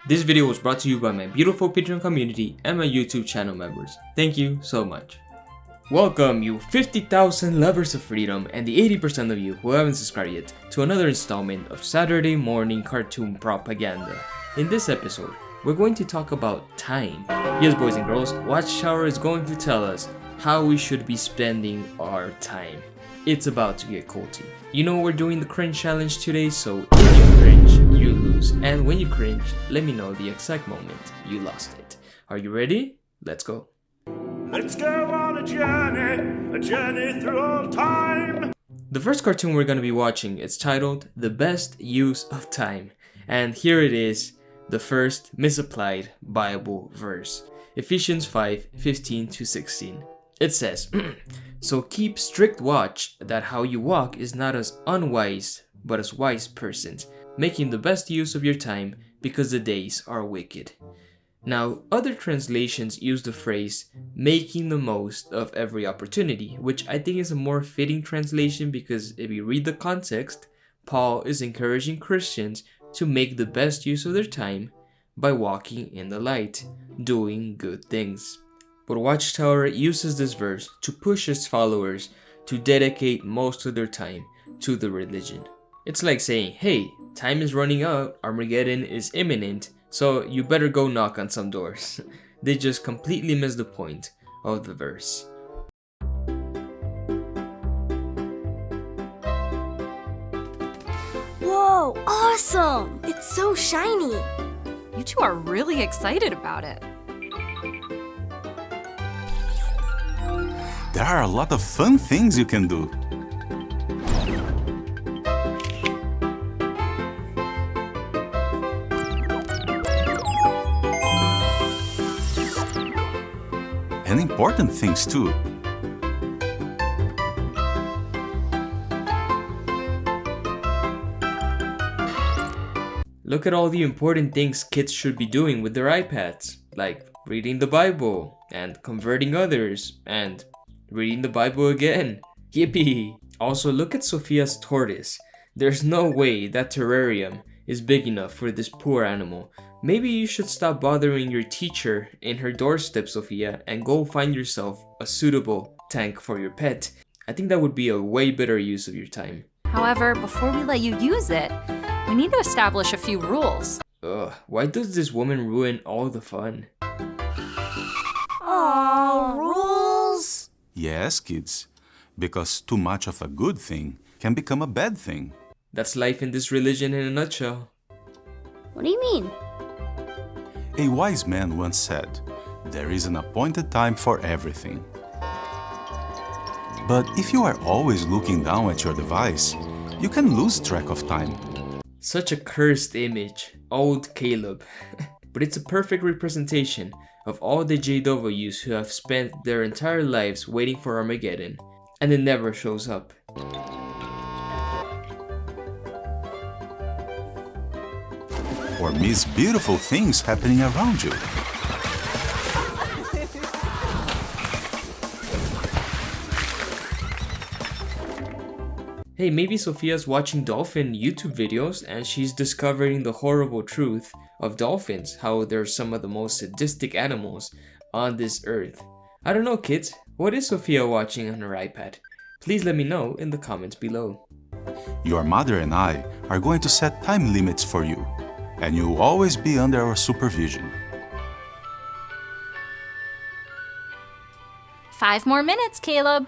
This video was brought to you by my beautiful Patreon community and my YouTube channel members. Thank you so much. Welcome you 50,000 lovers of freedom and the 80% of you who haven't subscribed yet to another installment of Saturday morning cartoon propaganda. In this episode, we're going to talk about time. Yes, boys and girls, Watchtower is going to tell us how we should be spending our time. It's about to get culty. You know we're doing the cringe challenge today, so if you cringe, you lose. And when you cringe, let me know the exact moment you lost it. Are you ready? Let's go. Let's go on a journey through all time. The first cartoon we're going to be watching is titled The Best Use of Time. And here it is, the first misapplied Bible verse. Ephesians 5:15-16. It says, So keep strict watch that how you walk is not as unwise, but as wise persons, making the best use of your time because the days are wicked. Now, other translations use the phrase, making the most of every opportunity, which I think is a more fitting translation because if you read the context, Paul is encouraging Christians to make the best use of their time by walking in the light, doing good things. But Watchtower uses this verse to push its followers to dedicate most of their time to the religion. It's like saying, hey, time is running out, Armageddon is imminent, so you better go knock on some doors. They just completely miss the point of the verse. Whoa, awesome! It's so shiny! You two are really excited about it. There are a lot of fun things you can do. And important things too. Look at all the important things kids should be doing with their iPads, like reading the Bible, and converting others, and reading the Bible again. Yippee! Also, look at Sophia's tortoise. There's no way that terrarium is big enough for this poor animal. Maybe you should stop bothering your teacher in her doorstep, Sophia, and go find yourself a suitable tank for your pet. I think that would be a way better use of your time. However, before we let you use it, we need to establish a few rules. Ugh, why does this woman ruin all the fun? Aww, rules! Yes, kids, because too much of a good thing can become a bad thing. That's life in this religion in a nutshell. What do you mean? A wise man once said, there is an appointed time for everything. But if you are always looking down at your device, you can lose track of time. Such a cursed image, old Caleb. But it's a perfect representation of all the JWs who have spent their entire lives waiting for Armageddon, and it never shows up. Or miss beautiful things happening around you. Hey, maybe Sophia's watching dolphin YouTube videos and she's discovering the horrible truth of dolphins, how they're some of the most sadistic animals on this earth. I don't know, kids. What is Sophia watching on her iPad? Please let me know in the comments below. Your mother and I are going to set time limits for you, and you will always be under our supervision. 5 more minutes, Caleb.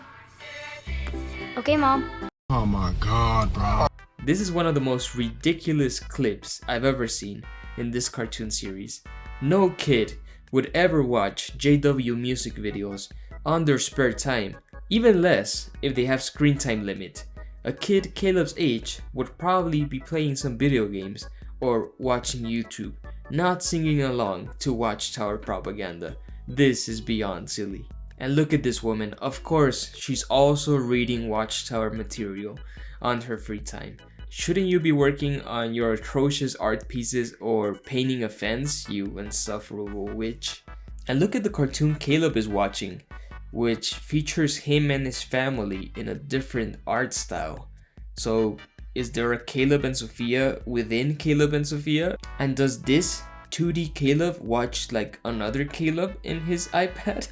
Okay, Mom. Oh my god, bro. This is one of the most ridiculous clips I've ever seen in this cartoon series. No kid would ever watch JW music videos on their spare time, even less if they have screen time limit. A kid Caleb's age would probably be playing some video games or watching YouTube, not singing along to Watchtower propaganda. This is beyond silly. And look at this woman, of course she's also reading Watchtower material on her free time. Shouldn't you be working on your atrocious art pieces or painting a fence, you insufferable witch? And look at the cartoon Caleb is watching, which features him and his family in a different art style. So is there a Caleb and Sophia within Caleb and Sophia? And does this 2D Caleb watched like another Caleb in his iPad?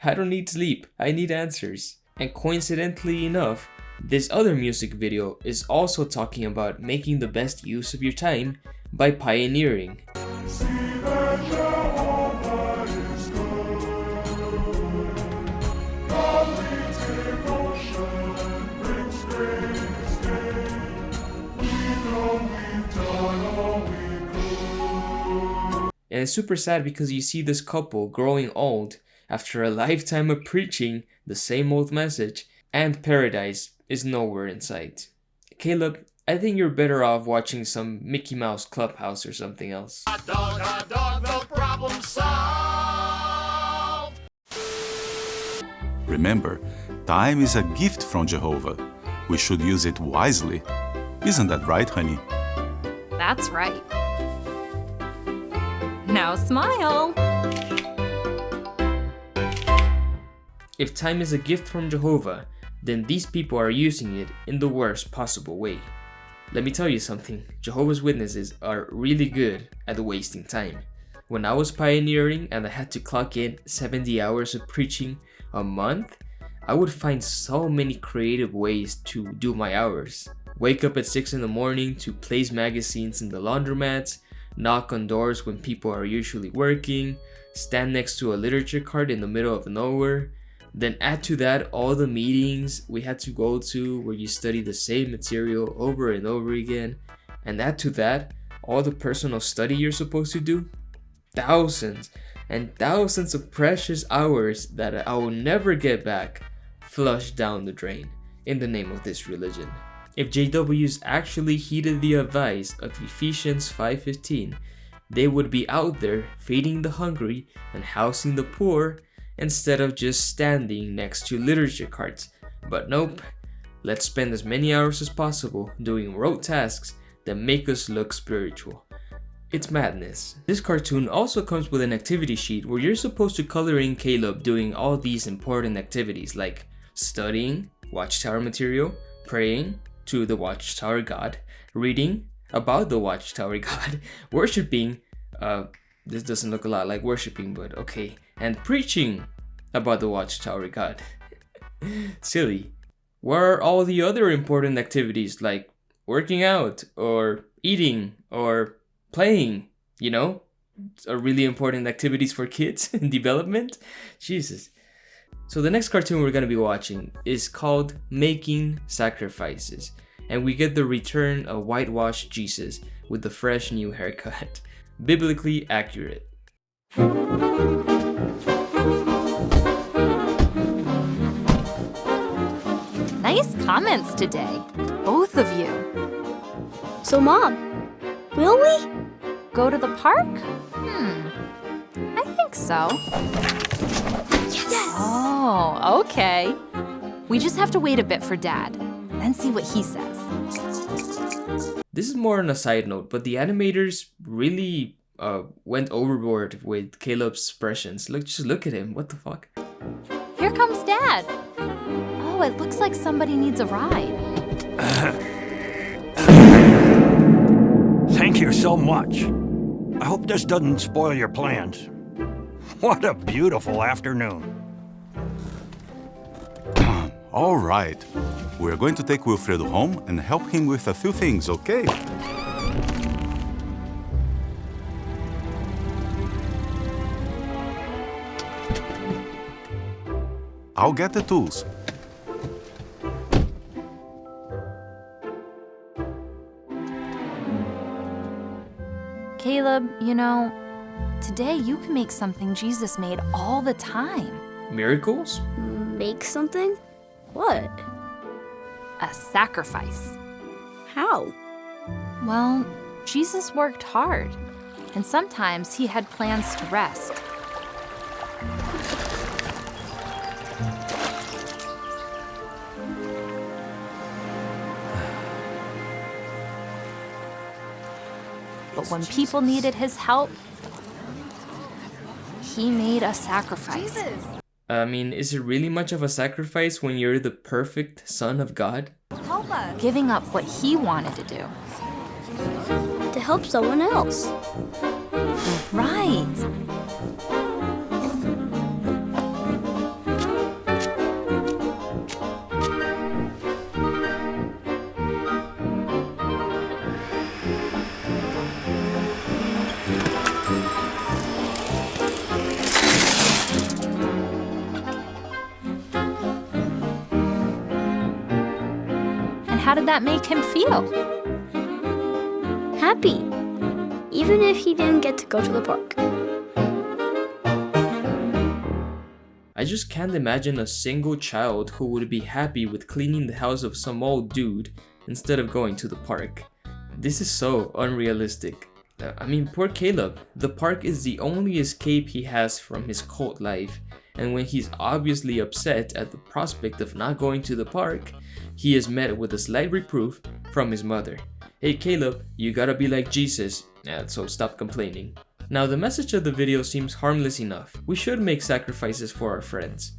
I don't need sleep, I need answers. And coincidentally enough, this other music video is also talking about making the best use of your time by pioneering. And it's super sad because you see this couple growing old after a lifetime of preaching the same old message, and paradise is nowhere in sight. Caleb, I think you're better off watching some Mickey Mouse Clubhouse or something else. Hot dog, no problem solved. Remember, time is a gift from Jehovah. We should use it wisely. Isn't that right, honey? That's right. Now smile. If time is a gift from Jehovah, then these people are using it in the worst possible way. Let me tell you something, Jehovah's Witnesses are really good at wasting time. When I was pioneering and I had to clock in 70 hours of preaching a month, I would find so many creative ways to do my hours. Wake up at 6 in the morning to place magazines in the laundromats, knock on doors when people are usually working, stand next to a literature cart in the middle of nowhere. Then add to that all the meetings we had to go to where you study the same material over and over again. And add to that all the personal study you're supposed to do. Thousands and thousands of precious hours that I will never get back flushed down the drain in the name of this religion. If JWs actually heeded the advice of Ephesians 5:15, they would be out there feeding the hungry and housing the poor instead of just standing next to literature carts. But nope, let's spend as many hours as possible doing rote tasks that make us look spiritual. It's madness. This cartoon also comes with an activity sheet where you're supposed to color in Caleb doing all these important activities like studying Watchtower material, praying to the Watchtower God, reading about the Watchtower God, worshiping, this doesn't look a lot like worshiping, but okay, and preaching about the Watchtower God. Silly. Where are all the other important activities like working out or eating or playing, you know? Are really important activities for kids in development? Jesus. So the next cartoon we're going to be watching is called Making Sacrifices, and we get the return of whitewashed Jesus with the fresh new haircut. Biblically accurate. Nice comments today, both of you. So, Mom, will we? Go to the park? I think so. Yes! Oh, okay. We just have to wait a bit for Dad, then see what he says. This is more on a side note, but the animators really went overboard with Caleb's expressions. Just look at him. What the fuck? Here comes Dad. Oh, it looks like somebody needs a ride. Thank you so much. I hope this doesn't spoil your plans. What a beautiful afternoon. All right. We're going to take Wilfredo home and help him with a few things, okay? I'll get the tools. Caleb, you know, today you can make something Jesus made all the time. Miracles? Make something? What? A sacrifice. How? Well, Jesus worked hard, and sometimes he had plans to rest. But when people needed his help, he made a sacrifice. I mean, is it really much of a sacrifice when you're the perfect son of God? Giving up what he wanted to do. To help someone else. Right. And how did that make him feel? Happy. Even if he didn't get to go to the park. I just can't imagine a single child who would be happy with cleaning the house of some old dude instead of going to the park. This is so unrealistic. I mean, poor Caleb. The park is the only escape he has from his cult life, and when he's obviously upset at the prospect of not going to the park, he is met with a slight reproof from his mother. Hey Caleb, you gotta be like Jesus, so stop complaining. Now the message of the video seems harmless enough. We should make sacrifices for our friends.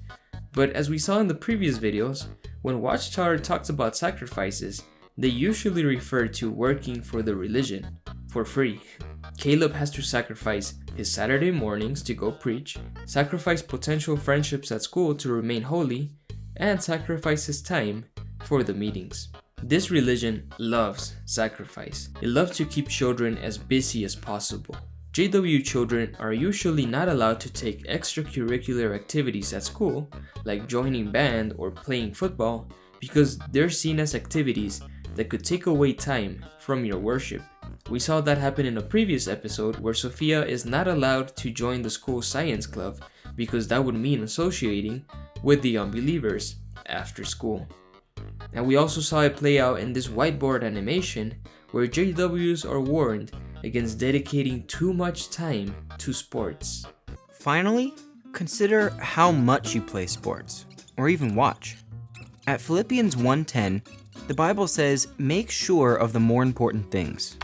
But as we saw in the previous videos, when Watchtower talks about sacrifices, they usually refer to working for the religion, for free. Caleb has to sacrifice his Saturday mornings to go preach, sacrifice potential friendships at school to remain holy, and sacrifice his time for the meetings. This religion loves sacrifice. It loves to keep children as busy as possible. JW children are usually not allowed to take extracurricular activities at school, like joining band or playing football, because they're seen as activities that could take away time from your worship. We saw that happen in a previous episode where Sophia is not allowed to join the school science club because that would mean associating with the unbelievers after school. And we also saw it play out in this whiteboard animation where JWs are warned against dedicating too much time to sports. Finally, consider how much you play sports, or even watch. At Philippians 1:10, the Bible says, make sure of the more important things.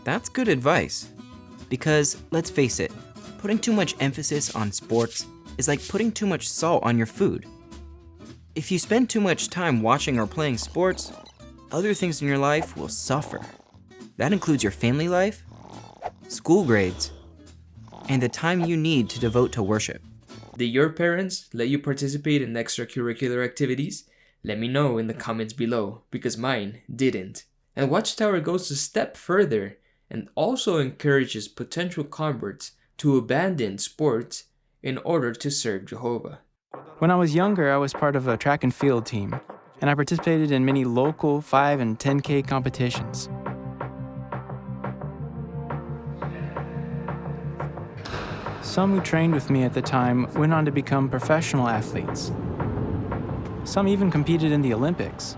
That's good advice, because let's face it, putting too much emphasis on sports is like putting too much salt on your food. If you spend too much time watching or playing sports, other things in your life will suffer. That includes your family life, school grades, and the time you need to devote to worship. Did your parents let you participate in extracurricular activities? Let me know in the comments below, because mine didn't. And Watchtower goes a step further and also encourages potential converts to abandon sports in order to serve Jehovah. When I was younger, I was part of a track and field team, and I participated in many local 5 and 10K competitions. Some who trained with me at the time went on to become professional athletes. Some even competed in the Olympics.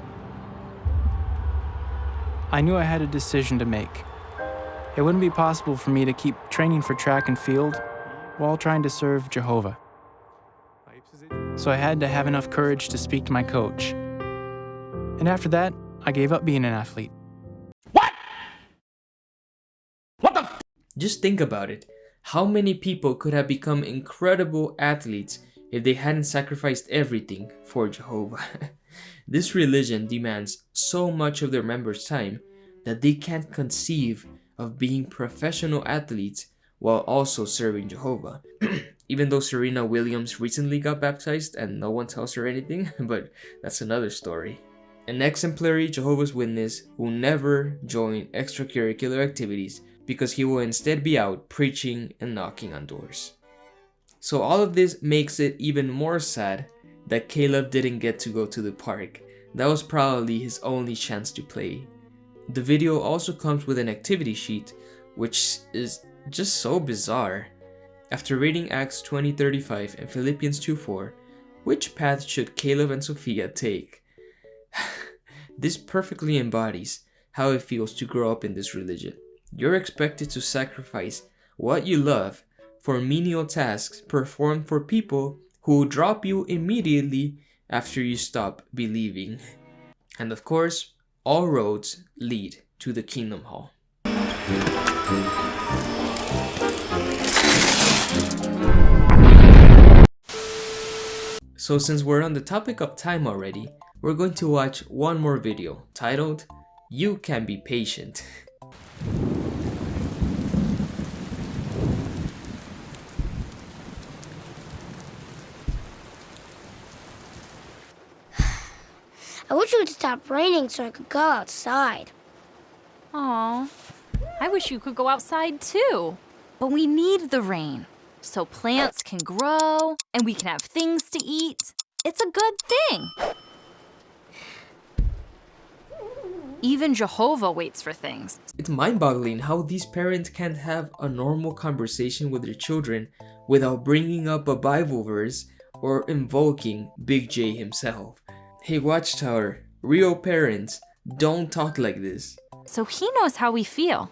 I knew I had a decision to make. It wouldn't be possible for me to keep training for track and field while trying to serve Jehovah. So I had to have enough courage to speak to my coach. And after that, I gave up being an athlete. Just think about it. How many people could have become incredible athletes if they hadn't sacrificed everything for Jehovah? This religion demands so much of their members' time that they can't conceive of being professional athletes while also serving Jehovah. Even though Serena Williams recently got baptized and no one tells her anything, but that's another story. An exemplary Jehovah's Witness will never join extracurricular activities because he will instead be out preaching and knocking on doors. So all of this makes it even more sad that Caleb didn't get to go to the park. That was probably his only chance to play. The video also comes with an activity sheet, which is just so bizarre. After reading Acts 20:35 and Philippians 2:4, which path should Caleb and Sophia take? This perfectly embodies how it feels to grow up in this religion. You're expected to sacrifice what you love for menial tasks performed for people who will drop you immediately after you stop believing. And of course, all roads lead to the Kingdom Hall. So since we're on the topic of time already, we're going to watch one more video titled, You Can Be Patient. it would stop raining so I could go outside. Aw, I wish you could go outside too. But we need the rain so plants can grow and we can have things to eat. It's a good thing. Even Jehovah waits for things. It's mind-boggling how these parents can't have a normal conversation with their children without bringing up a Bible verse or invoking Big J himself. Hey Watchtower, real parents don't talk like this. So he knows how we feel.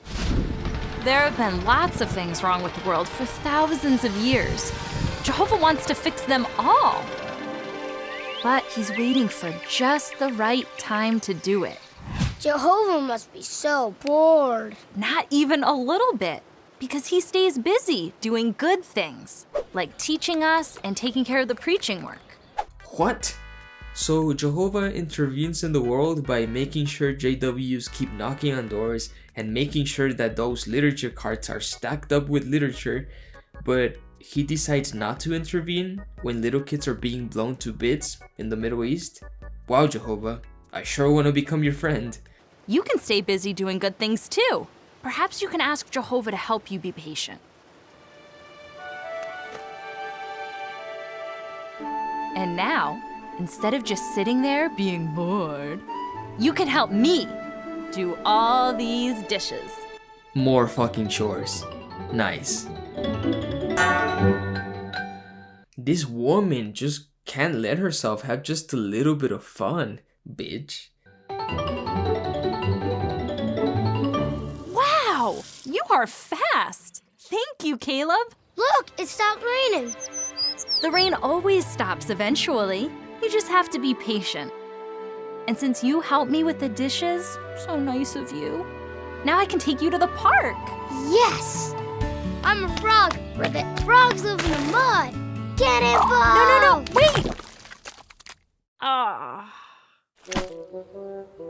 There have been lots of things wrong with the world for thousands of years. Jehovah wants to fix them all. But he's waiting for just the right time to do it. Jehovah must be so bored. Not even a little bit, because he stays busy doing good things, like teaching us and taking care of the preaching work. What? So Jehovah intervenes in the world by making sure JWs keep knocking on doors and making sure that those literature carts are stacked up with literature, but he decides not to intervene when little kids are being blown to bits in the Middle East? Wow, Jehovah, I sure want to become your friend. You can stay busy doing good things too. Perhaps you can ask Jehovah to help you be patient. And now, instead of just sitting there being bored, you can help me do all these dishes. More fucking chores. Nice. This woman just can't let herself have just a little bit of fun, bitch. Wow, you are fast. Thank you, Caleb. Look, it stopped raining. The rain always stops eventually. You just have to be patient. And since you helped me with the dishes, so nice of you, now I can take you to the park. Yes! I'm a frog where the frogs live in the mud. Cannonball! No, wait! Ah.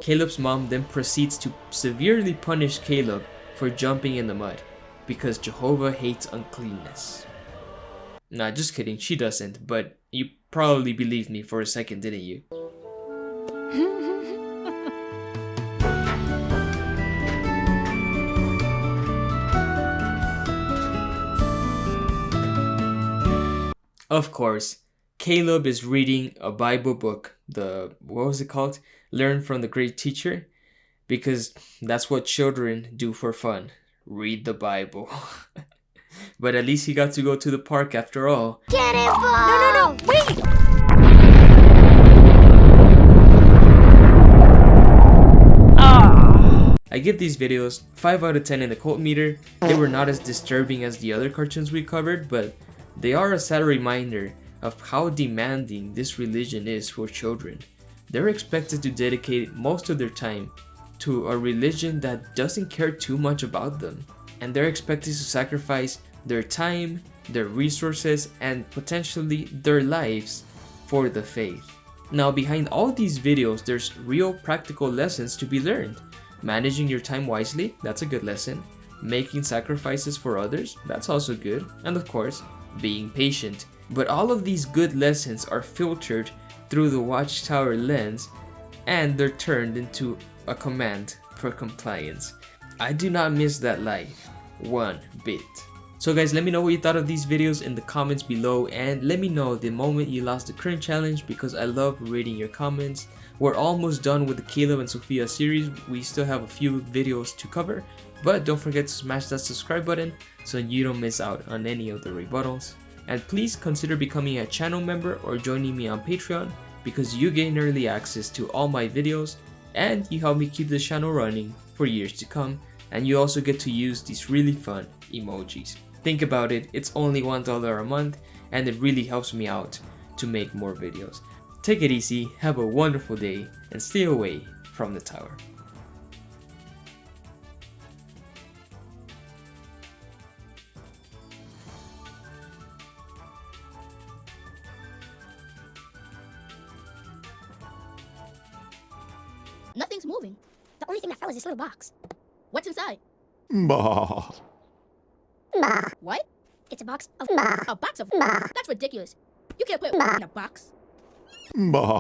Caleb's mom then proceeds to severely punish Caleb for jumping in the mud because Jehovah hates uncleanness. Nah, just kidding, she doesn't, but you probably believed me for a second, didn't you? Of course, Caleb is reading a Bible book, what was it called? Learn from the Great Teacher, because that's what children do for fun, read the Bible. But at least he got to go to the park after all. Cannonball! No, wait! I give these videos 5 out of 10 in the cult meter. They were not as disturbing as the other cartoons we covered, but they are a sad reminder of how demanding this religion is for children. They're expected to dedicate most of their time to a religion that doesn't care too much about them. And they're expected to sacrifice their time, their resources, and potentially their lives for the faith. Now, behind all these videos, there's real practical lessons to be learned. Managing your time wisely, that's a good lesson. Making sacrifices for others, that's also good. And of course, being patient. But all of these good lessons are filtered through the Watchtower lens, and they're turned into a command for compliance. I do not miss that life one bit. So guys, let me know what you thought of these videos in the comments below, and let me know the moment you lost the current challenge, because I love reading your comments. We're almost done with the Caleb and Sophia series. We still have a few videos to cover, but don't forget to smash that subscribe button so you don't miss out on any of the rebuttals. And please consider becoming a channel member or joining me on Patreon, because you gain early access to all my videos and you help me keep the channel running for years to come, and you also get to use these really fun emojis. Think about it, it's only $1 a month and it really helps me out to make more videos. Take it easy, have a wonderful day, and stay away from the tower. Nothing's moving. The only thing that fell is this little box. What's inside? Bah. Bah. What? It's a box of... Bah. A box of... Bah. That's ridiculous. You can't put in a box. Bah.